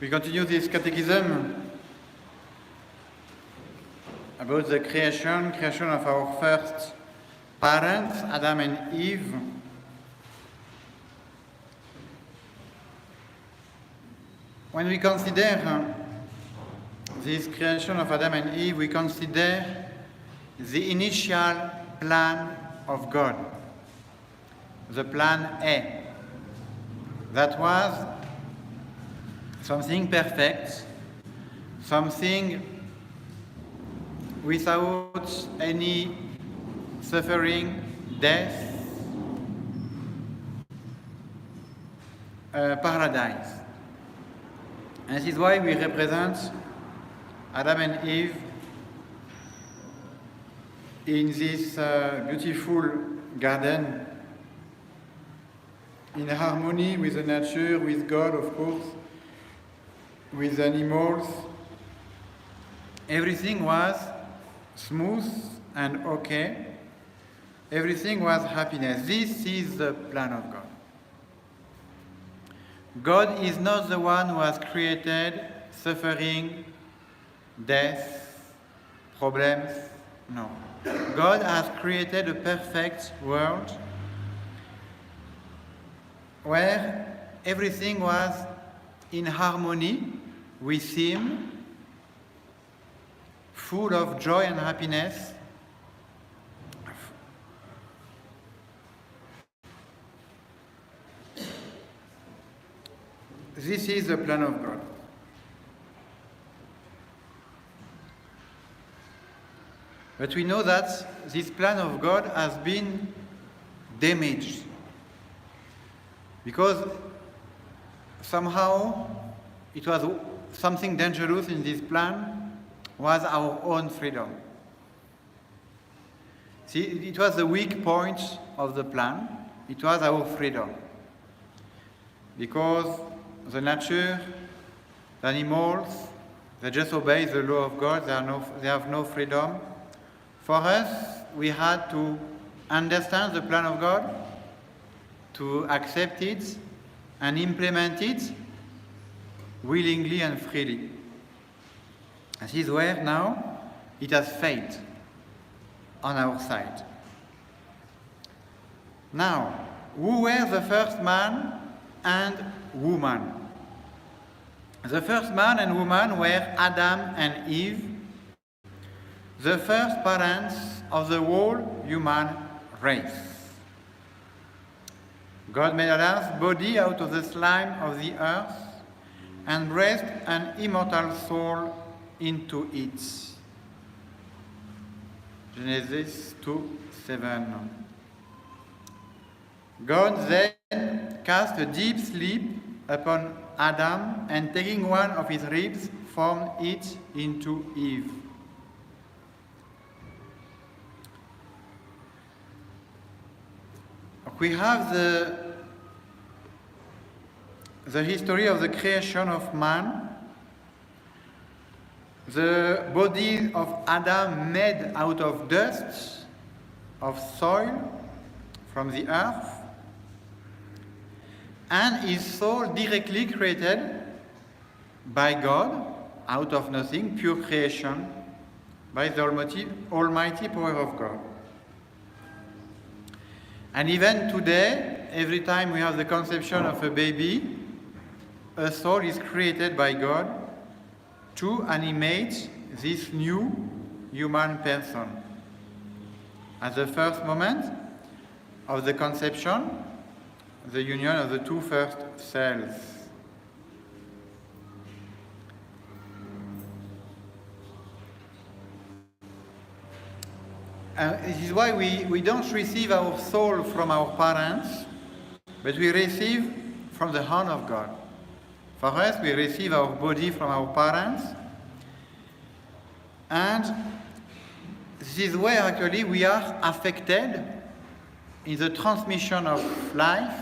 We continue this catechism about the creation of our first parents, Adam and Eve. When we consider this creation of Adam and Eve, we consider the initial plan of God, the plan A. That was something perfect, something without any suffering, death, paradise. And this is why we represent Adam and Eve in this beautiful garden, in harmony with the nature, with God, of course, with animals. Everything was smooth and okay. Everything was happiness. This is the plan of God. God is not the one who has created suffering, death, problems. No. God has created a perfect world where everything was in harmony with Him, full of joy and happiness. This is the plan of God. But we know that this plan of God has been damaged because somehow it was something dangerous in this plan was our own freedom. See, it was the weak point of the plan. It was our freedom. Because the nature, the animals, they just obey the law of God. They have no freedom. For us, we had to understand the plan of God, to accept it and implement it willingly and freely. This is where now it has failed on our side. Now, who were the first man and woman? The first man and woman were Adam and Eve, the first parents of the whole human race. God made Adam's body out of the slime of the earth and breathed an immortal soul into it. Genesis 2:7. God then cast a deep sleep upon Adam and taking one of his ribs formed it into Eve. We have the history of the creation of man, the body of Adam made out of dust, of soil from the earth, and his soul directly created by God out of nothing, pure creation, by the almighty power of God. And even today, every time we have the conception of a baby, a soul is created by God to animate this new human person. At the first moment of the conception, the union of the two first cells. This is why we don't receive our soul from our parents, but we receive from the hand of God. For us, we receive our body from our parents, and this is where actually we are affected in the transmission of life.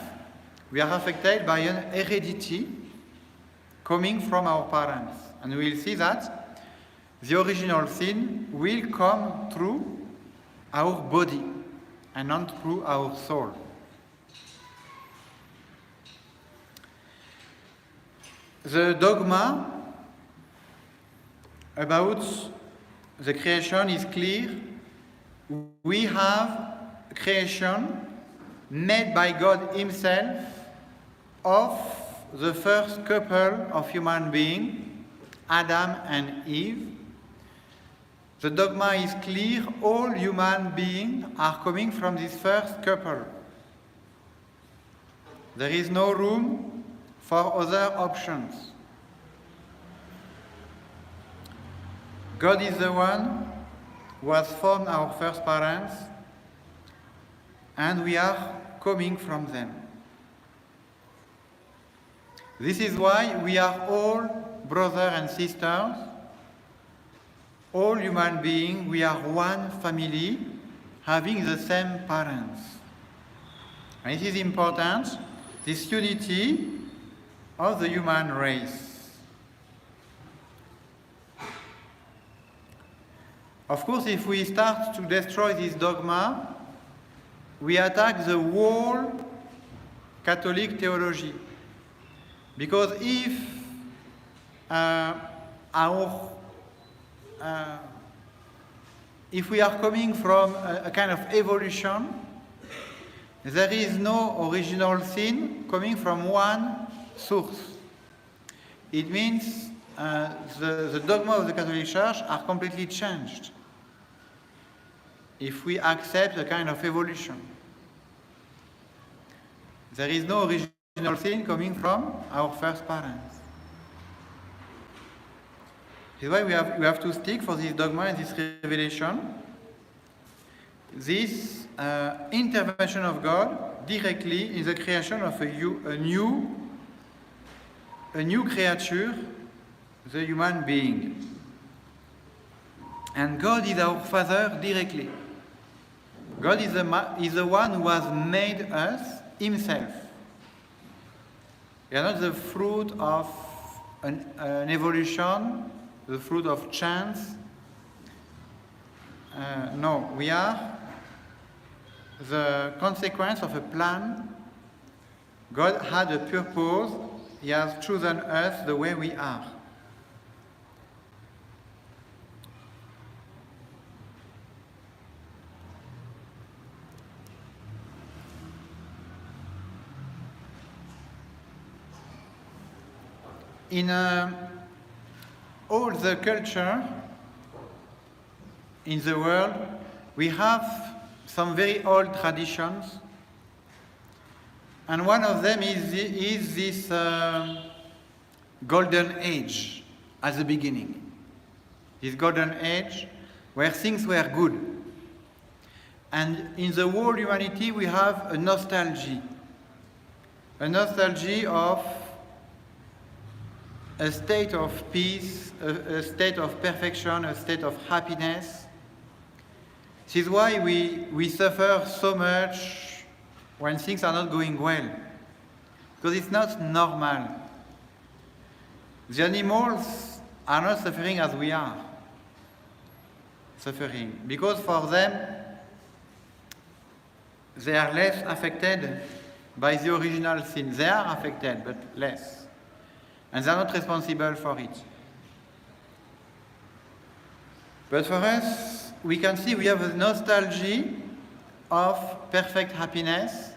We are affected by an heredity coming from our parents. And we will see that the original sin will come through our body and not through our soul. The dogma about the creation is clear. We have creation made by God Himself of the first couple of human beings, Adam and Eve. The dogma is clear. All human beings are coming from this first couple. There is no room for other options. God is the one who has formed our first parents, and we are coming from them. This is why we are all brothers and sisters, all human beings. We are one family, having the same parents. And it is important, this unity of the human race. Of course, if we start to destroy this dogma, we attack the whole Catholic theology. Because if we are coming from a kind of evolution, there is no original sin coming from one source. It means the dogma of the Catholic Church are completely changed if we accept a kind of evolution. There is no original sin coming from our first parents. This is why we have to stick for this dogma and this revelation, this intervention of God directly in the creation of a new creature, the human being. And God is our Father directly. God is the one who has made us Himself. We are not the fruit of an evolution, the fruit of chance. No, we are the consequence of a plan. God had a purpose. He has chosen us the way we are. In all the culture in the world, we have some very old traditions, and one of them is this golden age at the beginning. This golden age where things were good. And in the whole humanity we have a nostalgia of a state of peace, a state of perfection, a state of happiness. This is why we suffer so much when things are not going well, because it's not normal. The animals are not suffering as we are suffering, because for them they are less affected by the original sin. They are affected, but less. And they are not responsible for it. But for us, we can see we have a nostalgia of perfect happiness.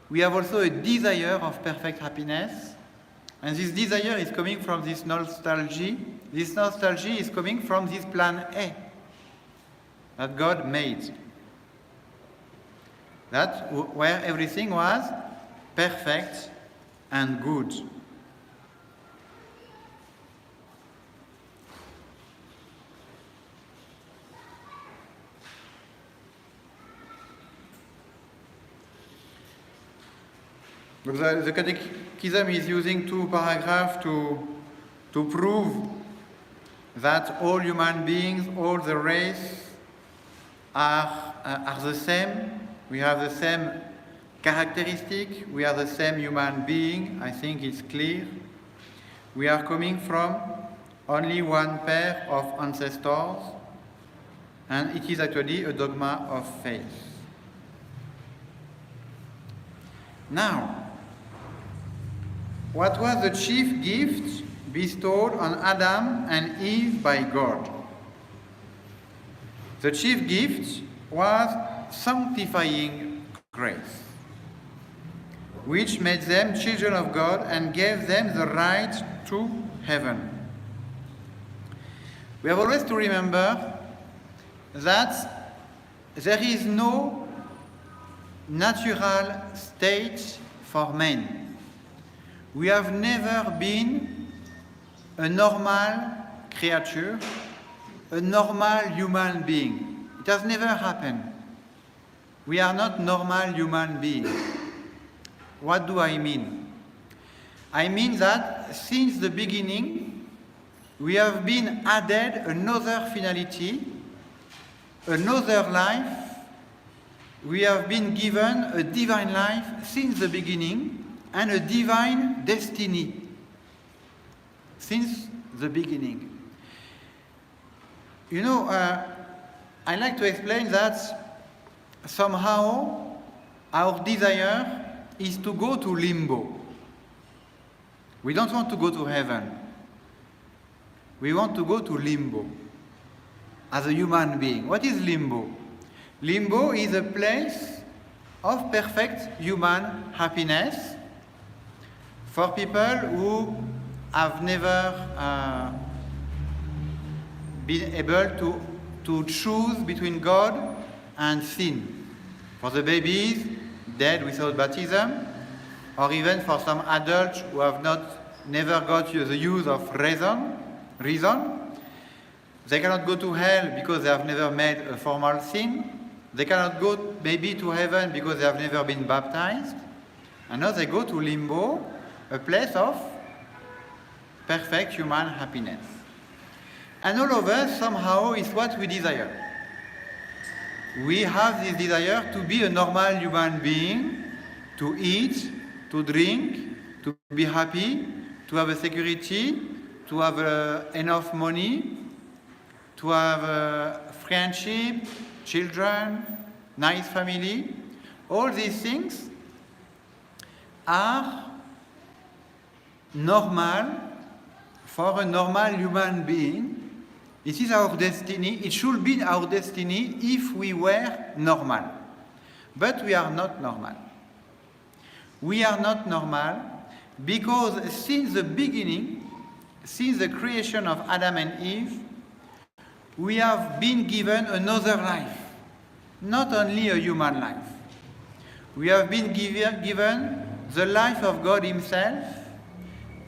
We have also a desire of perfect happiness. And this desire is coming from this nostalgia. This nostalgia is coming from this plan A that God made. That where everything was perfect and good. The Catechism is using two paragraphs to prove that all human beings, all the race, are the same. We have the same characteristic. We are the same human being. I think it's clear. We are coming from only one pair of ancestors, and it is actually a dogma of faith. Now, what was the chief gift bestowed on Adam and Eve by God. The chief gift was sanctifying grace, which made them children of God and gave them the right to heaven. We have always to remember that there is no natural state for men. We have never been a normal creature, a normal human being. It has never happened. We are not normal human beings. What do I mean? I mean that since the beginning, we have been added another finality, another life. We have been given a divine life since the beginning and a divine destiny since the beginning. You know, I like to explain that somehow our desire is to go to limbo. We don't want to go to heaven. We want to go to limbo as a human being. What is limbo? Limbo is a place of perfect human happiness for people who have never been able to choose between God and sin. For the babies dead without baptism, or even for some adults who have never got the use of reason, they cannot go to hell because they have never made a formal sin. They cannot go maybe to heaven because they have never been baptized. And now they go to limbo, a place of perfect human happiness. And all of us somehow is what we desire. We have this desire to be a normal human being, to eat, to drink, to be happy, to have a security, to have enough money, to have friendship, children, nice family. All these things are normal for a normal human being. This is our destiny. It should be our destiny if we were normal. But we are not normal. We are not normal because since the beginning, since the creation of Adam and Eve, we have been given another life, not only a human life. We have been given the life of God Himself,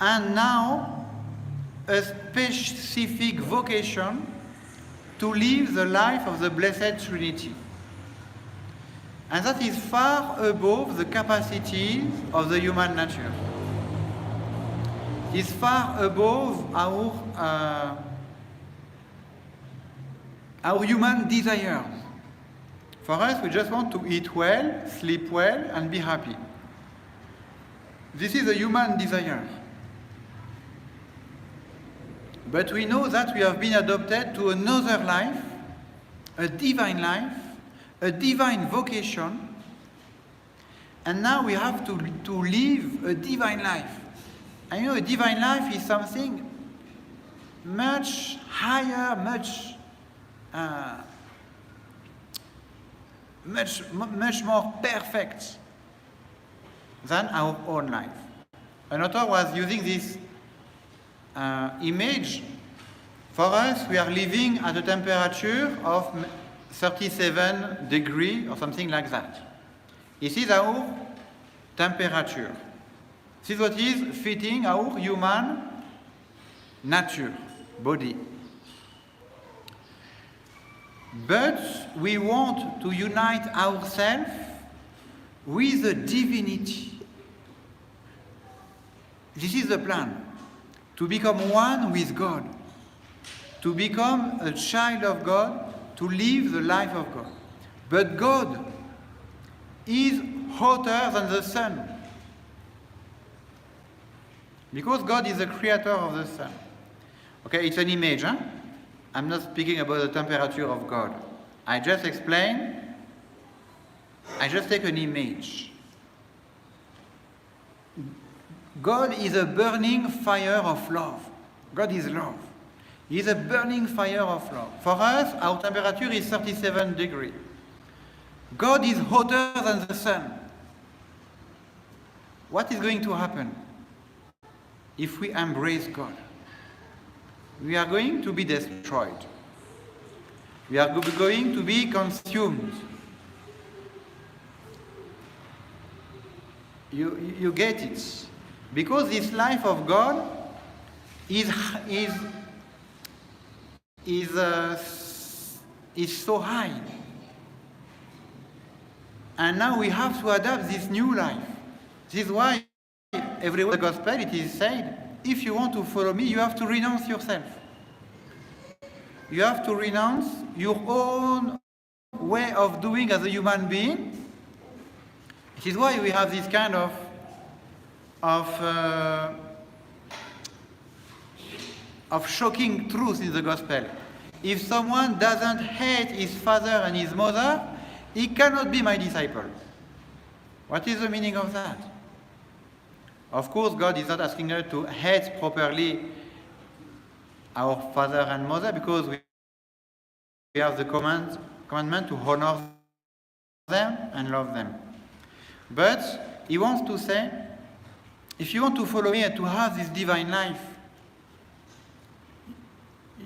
and now a specific vocation to live the life of the Blessed Trinity. And that is far above the capacities of the human nature. It is far above our human desires. For us, we just want to eat well, sleep well, and be happy. This is a human desire. But we know that we have been adopted to another life, a divine vocation, and now we have to live a divine life. And you know, a divine life is something much higher, much more perfect than our own life. An author was using this image. For us, we are living at a temperature of 37 degrees or something like that. This is our temperature. This is what is fitting our human nature, body. But we want to unite ourselves with the divinity. This is the plan. To become one with God. To become a child of God. To live the life of God. But God is hotter than the sun. Because God is the creator of the sun. Okay, it's an image, huh? I'm not speaking about the temperature of God. I just take an image. God is a burning fire of love. God is love. He is a burning fire of love. For us, our temperature is 37 degrees. God is hotter than the sun. What is going to happen if we embrace God? We are going to be destroyed. We are going to be consumed. You get it. Because this life of God is so high. And now we have to adapt this new life. This is why everywhere in the gospel it is said, if you want to follow me, you have to renounce yourself. You have to renounce your own way of doing as a human being. This is why we have this kind of shocking truth in the gospel. If someone doesn't hate his father and his mother, he cannot be my disciple. What is the meaning of that? Of course, God is not asking us to hate properly our father and mother, because we have the commandment to honor them and love them. But he wants to say, if you want to follow me and to have this divine life,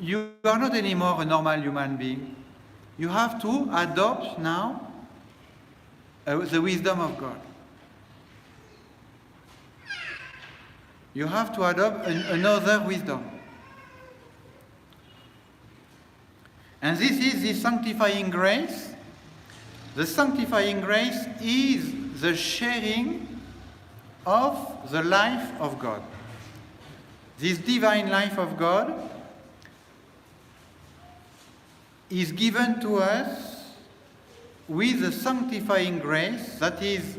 you are not anymore a normal human being. You have to adopt now the wisdom of God. You have to adopt another wisdom. And this is the sanctifying grace. The sanctifying grace is the sharing of the life of God. This divine life of God is given to us with the sanctifying grace that is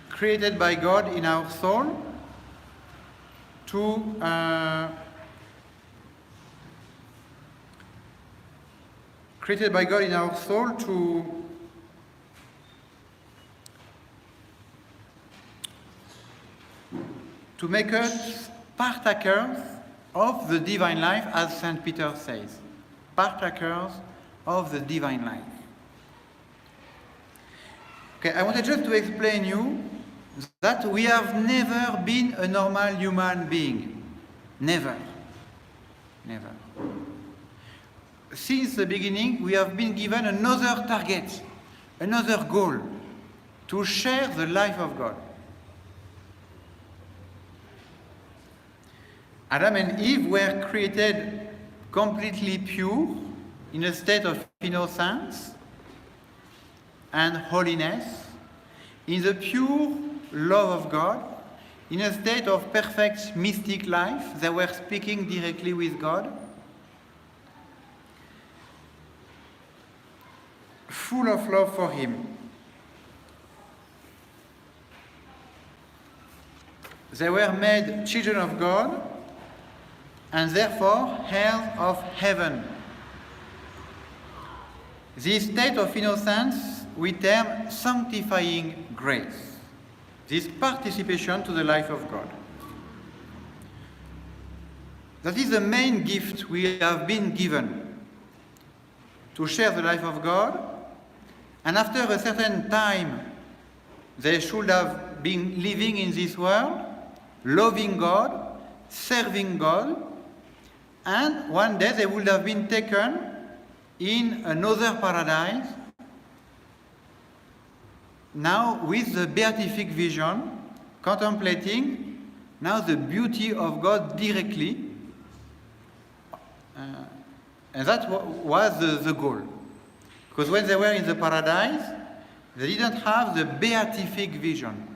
created by God in our soul to make us partakers of the divine life, as St. Peter says. Partakers of the divine life. Okay, I wanted just to explain you that we have never been a normal human being. Never. Never. Since the beginning, we have been given another target, another goal, to share the life of God. Adam and Eve were created completely pure, in a state of innocence and holiness, in the pure love of God, in a state of perfect mystic life. They were speaking directly with God, full of love for Him. They were made children of God, and therefore heirs of heaven. This state of innocence we term sanctifying grace, this participation to the life of God. That is the main gift we have been given, to share the life of God, and after a certain time they should have been living in this world, loving God, serving God, and one day they would have been taken in another paradise, now with the beatific vision, contemplating now the beauty of God directly. And that was the goal. Because when they were in the paradise, they didn't have the beatific vision.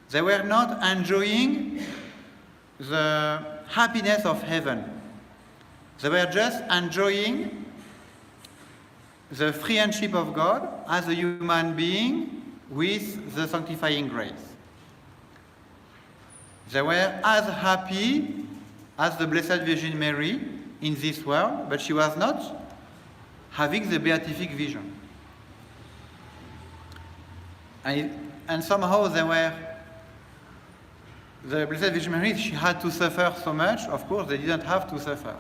They were not enjoying the happiness of heaven. They were just enjoying the friendship of God as a human being with the sanctifying grace. They were as happy as the Blessed Virgin Mary in this world, but she was not having the beatific vision. And somehow they were the Blessed Virgin Mary, she had to suffer so much. Of course, they didn't have to suffer.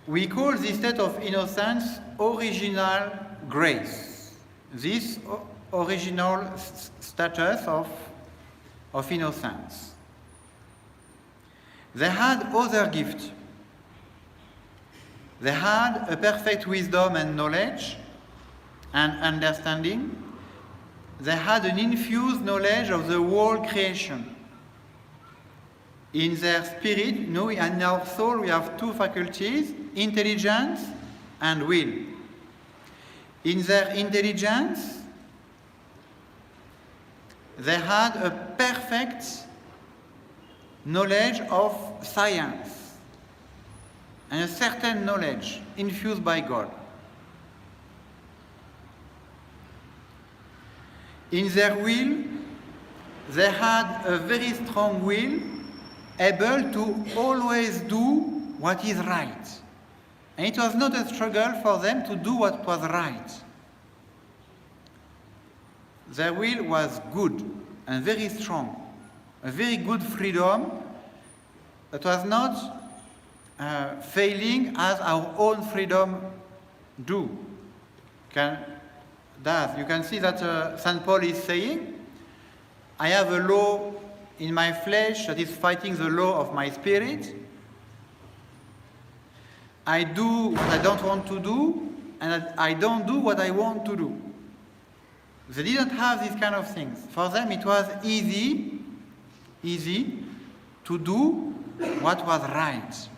We call this state of innocence original grace. This original status of innocence. They had other gifts. They had a perfect wisdom and knowledge and understanding. They had an infused knowledge of the whole creation. In their spirit, in our soul, we have two faculties, intelligence and will. In their intelligence, they had a perfect knowledge of science and a certain knowledge infused by God. In their will, they had a very strong will, able to always do what is right. And it was not a struggle for them to do what was right. Their will was good and very strong, a very good freedom that was not failing as our own freedom do. You can see that St. Paul is saying, I have a law in my flesh that is fighting the law of my spirit. I do what I don't want to do, and I don't do what I want to do. They didn't have these kind of things. For them it was easy to do what was right.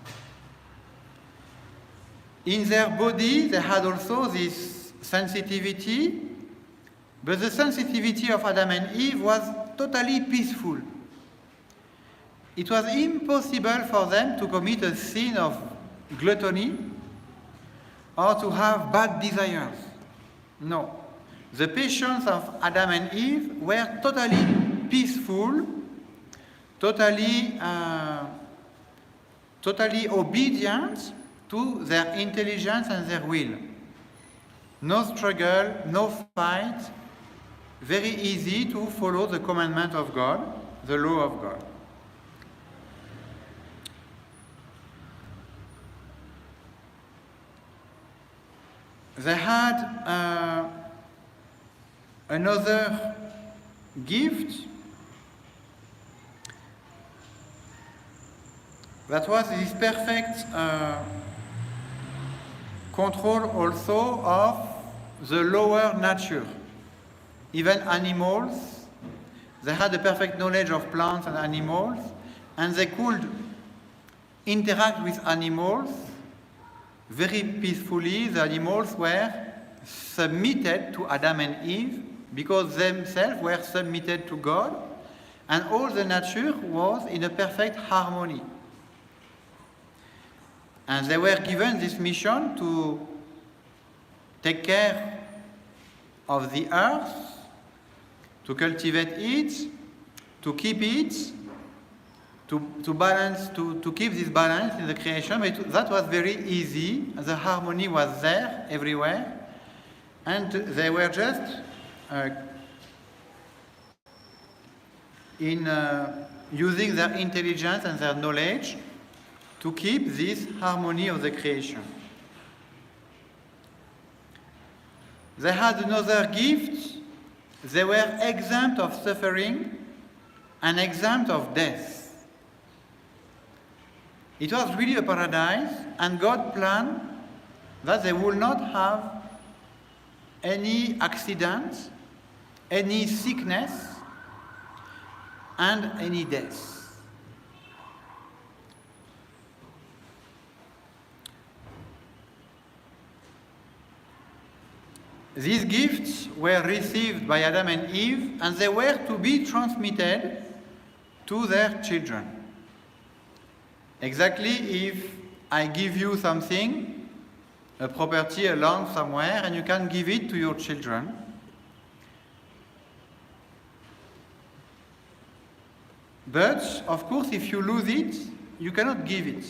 In their body they had also this sensitivity, but the sensitivity of Adam and Eve was totally peaceful. It was impossible for them to commit a sin of gluttony or to have bad desires. No. The passions of Adam and Eve were totally peaceful, totally obedient to their intelligence and their will. No struggle, no fight, very easy to follow the commandment of God, the law of God. They had another gift that was this perfect control also of the lower nature. Even animals, they had a perfect knowledge of plants and animals, and they could interact with animals very peacefully. The animals were submitted to Adam and Eve because themselves were submitted to God, and all the nature was in a perfect harmony. And they were given this mission to take care of the earth, to cultivate it, to keep it, to balance, to keep this balance in the creation. But that was very easy. The harmony was there everywhere, and they were just using their intelligence and their knowledge to keep this harmony of the creation. They had another gift. They were exempt of suffering and exempt of death. It was really a paradise, and God planned that they would not have any accident, any sickness, and any death. These gifts were received by Adam and Eve, and they were to be transmitted to their children. Exactly, if I give you something, a property, a land somewhere, and you can give it to your children. But, of course, if you lose it, you cannot give it.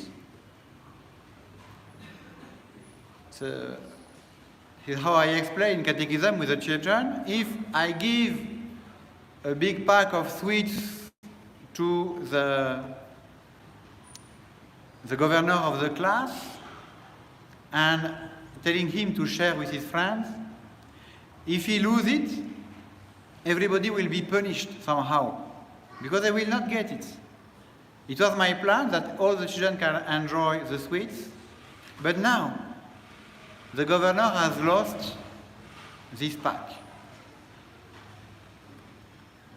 This is how I explain catechism with the children. If I give a big pack of sweets to the governor of the class and telling him to share with his friends, if he loses it, everybody will be punished somehow, because they will not get it. It was my plan that all the children can enjoy the sweets, but now the governor has lost this pack.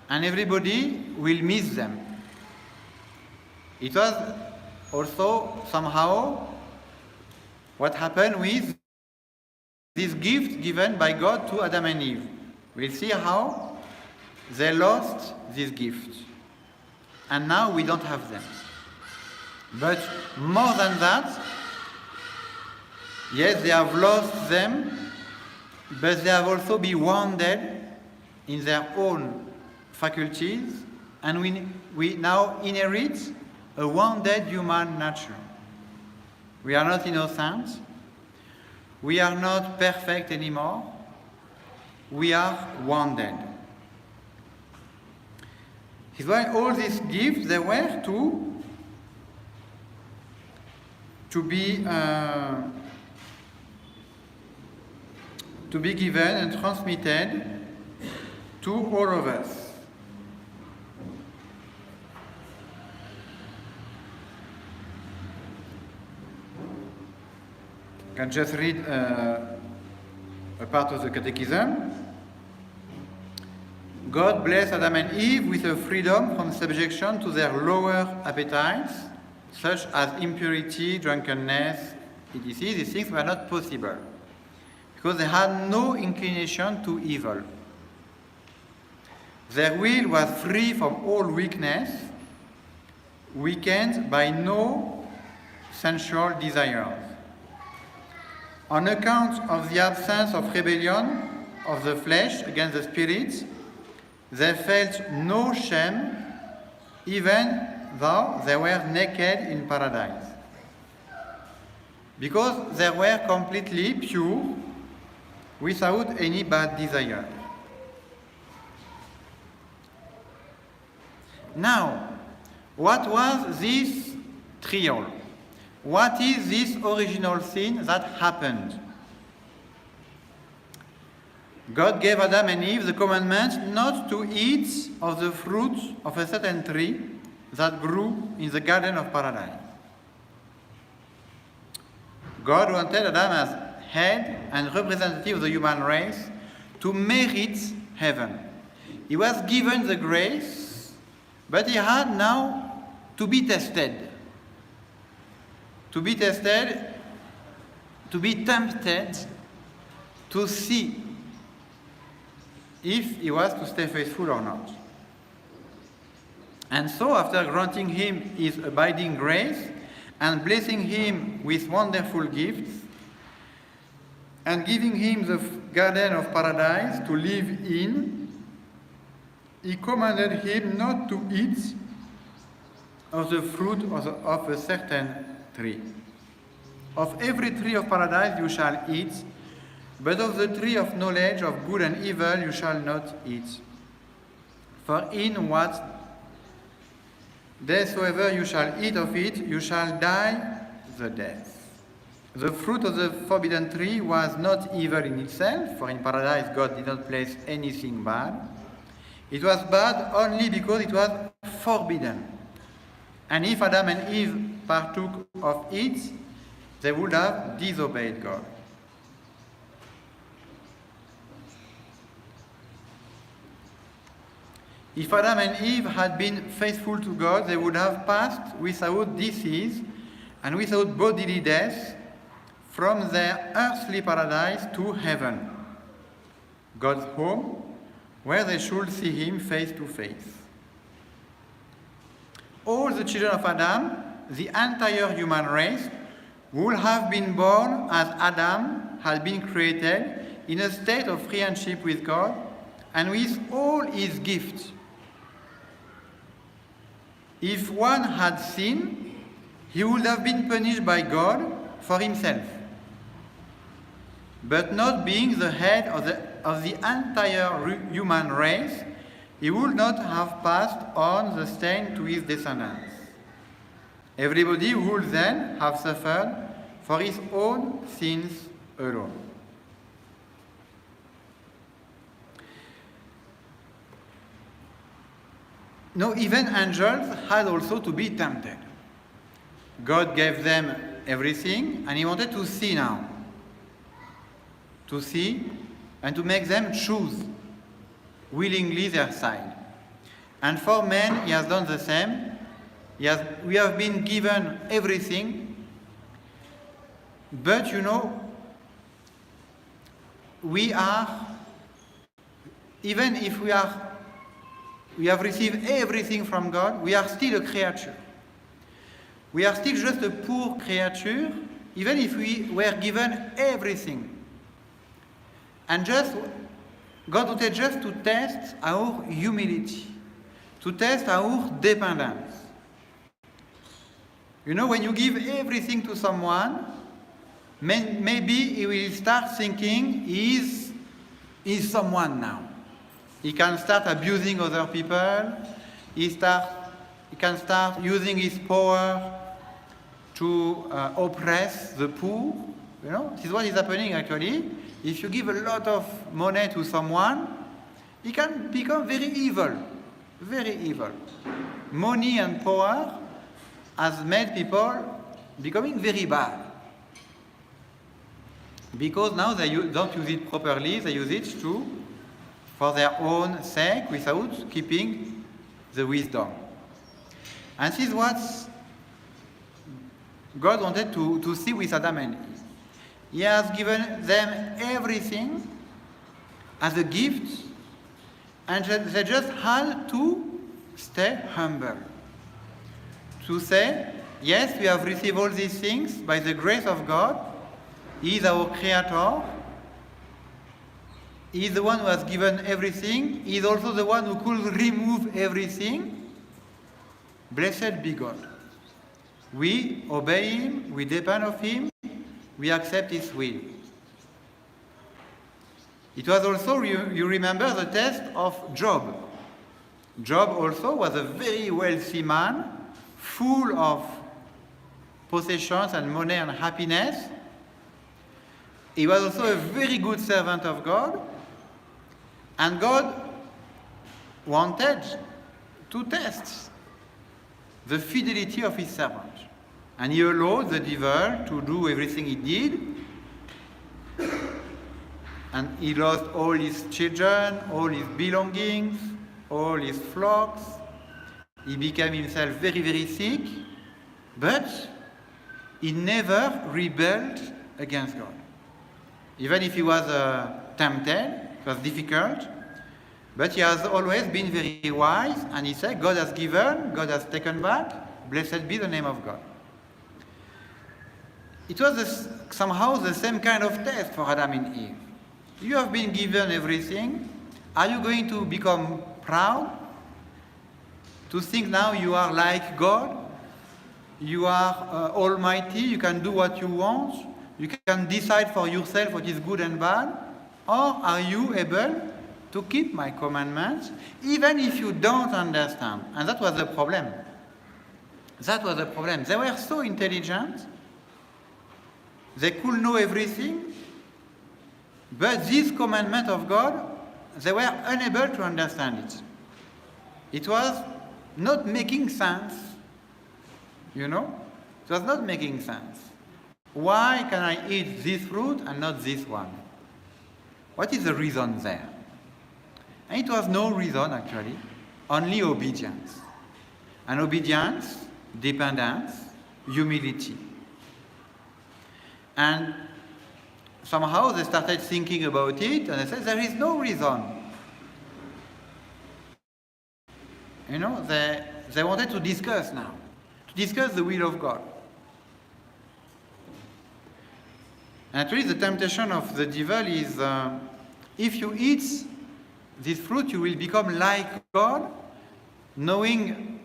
And everybody will miss them. It was also somehow what happened with this gift given by God to Adam and Eve. We'll see how they lost this gift. And now we don't have them. But more than that, yes, they have lost them, but they have also been wounded in their own faculties, and we now inherit a wounded human nature. We are not innocent. We are not perfect anymore. We are wounded. It's why all these gifts, they were to be given and transmitted to all of us. I can just read a part of the Catechism. God blessed Adam and Eve with a freedom from subjection to their lower appetites, such as impurity, drunkenness, etc. These things were not possible, because they had no inclination to evil. Their will was free from all weakness, weakened by no sensual desires. On account of the absence of rebellion of the flesh against the spirit, they felt no shame, even though they were naked in paradise, because they were completely pure, without any bad desire. Now, what was this trial? What is this original sin that happened? God gave Adam and Eve the commandment not to eat of the fruit of a certain tree that grew in the Garden of Paradise. God wanted Adam as head and representative of the human race to merit heaven. He was given the grace, but he had now to be tested. To be tested, to be tempted, to see if he was to stay faithful or not. And so, after granting him his abiding grace and blessing him with wonderful gifts, and giving him the Garden of Paradise to live in, he commanded him not to eat of the fruit of a certain tree. Of every tree of paradise you shall eat, but of the tree of knowledge of good and evil you shall not eat. For in what whatsoever you shall eat of it, you shall die the death. The fruit of the forbidden tree was not evil in itself, for in paradise God did not place anything bad. It was bad only because it was forbidden. And if Adam and Eve partook of it, they would have disobeyed God. If Adam and Eve had been faithful to God, they would have passed without disease and without bodily death from their earthly paradise to heaven, God's home, where they should see him face to face. All the children of Adam, the entire human race, would have been born as Adam had been created, in a state of friendship with God and with all his gifts. If one had sinned, he would have been punished by God for himself. but not being the head of the entire human race, he would not have passed on the stain to his descendants. Everybody would then have suffered for his own sins alone. No, even angels had also to be tempted. God gave them everything, and he wanted to see now. To see and to make them choose willingly their side. And for men, he has done the same. We have been given everything, but we are, even if we have received everything from God, we are still a creature. We are still just a poor creature, even if we were given everything. And God wanted just to test our humility, to test our dependence. When you give everything to someone, maybe he will start thinking he's someone now. He can start abusing other people. He can start using his power to oppress the poor. This is what is happening actually. If you give a lot of money to someone, he can become very evil. Very evil. Money and power has made people becoming very bad. Because now they don't use it properly, they use it for their own sake without keeping the wisdom. And this is what God wanted to see with Adam and Eve. He has given them everything as a gift, and they just had to stay humble. To say, yes, we have received all these things by the grace of God. He is our Creator. He is the one who has given everything. He is also the one who could remove everything. Blessed be God. We obey Him, we depend on Him, we accept His will. It was also, you remember, the test of Job. Job also was a very wealthy man, full of possessions and money and happiness. He was also a very good servant of God. And God wanted to test the fidelity of his servant. And he allowed the devil to do everything he did. And he lost all his children, all his belongings, all his flocks. He became himself very, very sick. But he never rebelled against God. Even if he was tempted, it was difficult. But he has always been very wise. And he said, God has given, God has taken back. Blessed be the name of God. It was somehow the same kind of test for Adam and Eve. You have been given everything. Are you going to become proud? To think now you are like God? You are almighty, you can do what you want? You can decide for yourself what is good and bad? Or are you able to keep my commandments, even if you don't understand? And that was the problem. That was the problem. They were so intelligent. They could know everything. But this commandment of God, they were unable to understand it. It was not making sense. It was not making sense. Why can I eat this fruit and not this one? What is the reason there? And it was no reason actually, only obedience. And obedience, dependence, humility. And somehow they started thinking about it and they said there is no reason. They wanted to discuss now. To discuss the will of God. And actually the temptation of the devil is if you eat this fruit you will become like God, knowing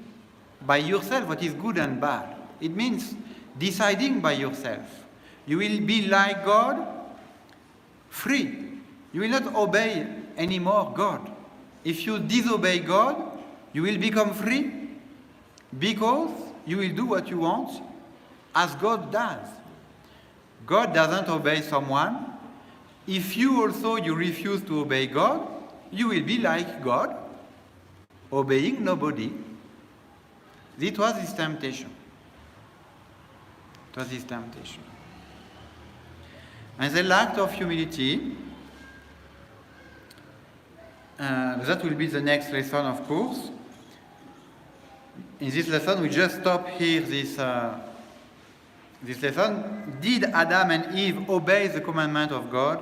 by yourself what is good and bad. It means deciding by yourself. You will be like God free. You will not obey anymore God. If you disobey God, you will become free because you will do what you want as God does. God doesn't obey someone. If you refuse to obey God, you will be like God, obeying nobody. This was his temptation. It was his temptation. And the lack of humility, that will be the next lesson, of course. In this lesson, we just stop here this lesson. Did Adam and Eve obey the commandment of God?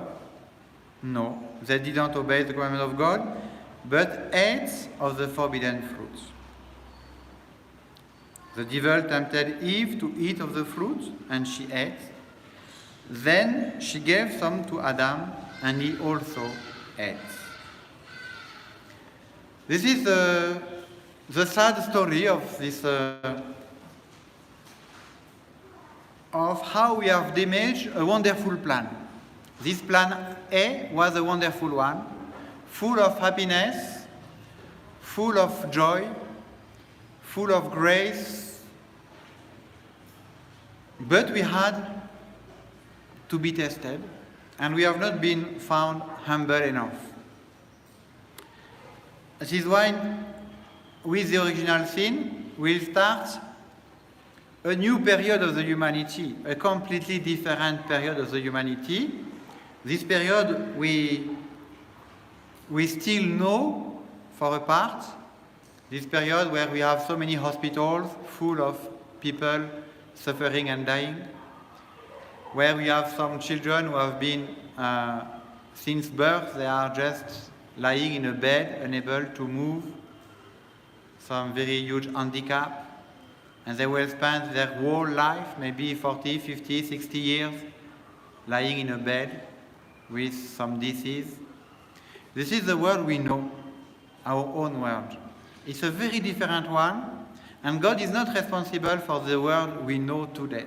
No, they didn't obey the commandment of God, but ate of the forbidden fruit. The devil tempted Eve to eat of the fruit, and she ate. Then she gave some to Adam, and he also ate. This is the sad story of this of how we have damaged a wonderful plan. This plan A was a wonderful one, full of happiness, full of joy, full of grace, but we had to be tested, and we have not been found humble enough. This is why, with the original sin, we'll start a new period of the humanity, a completely different period of the humanity. This period we still know for a part. This period where we have so many hospitals full of people suffering and dying, where we have some children who have been, since birth, they are just lying in a bed, unable to move, some very huge handicap, and they will spend their whole life, maybe 40, 50, 60 years, lying in a bed with some disease. This is the world we know, our own world. It's a very different one, and God is not responsible for the world we know today.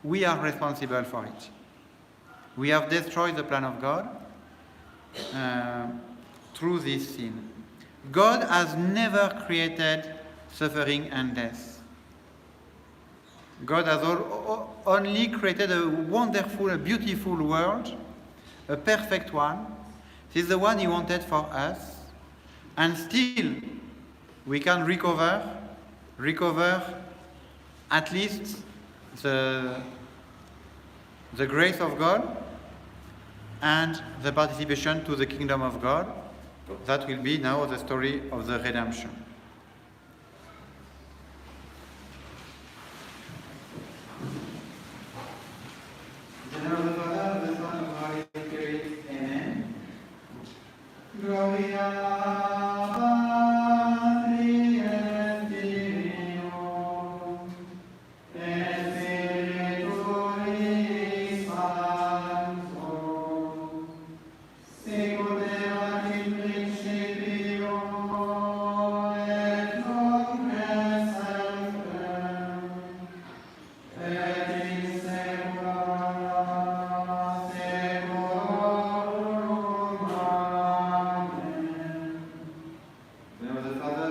We are responsible for it. We have destroyed the plan of God through this sin. God has never created suffering and death. God has only created a wonderful, a beautiful world, a perfect one. This is the one He wanted for us. And still, we can recover at least the grace of God and the participation to the kingdom of God. That will be now the story of the redemption. In the name of the Father, of the Son, and of the Holy Spirit. Amen. Gloria Patri et Filio et Spiritui Sancto, sicut erat in principio et nunc et semper, et in saecula saeculorum. Amen. In the name of the Father,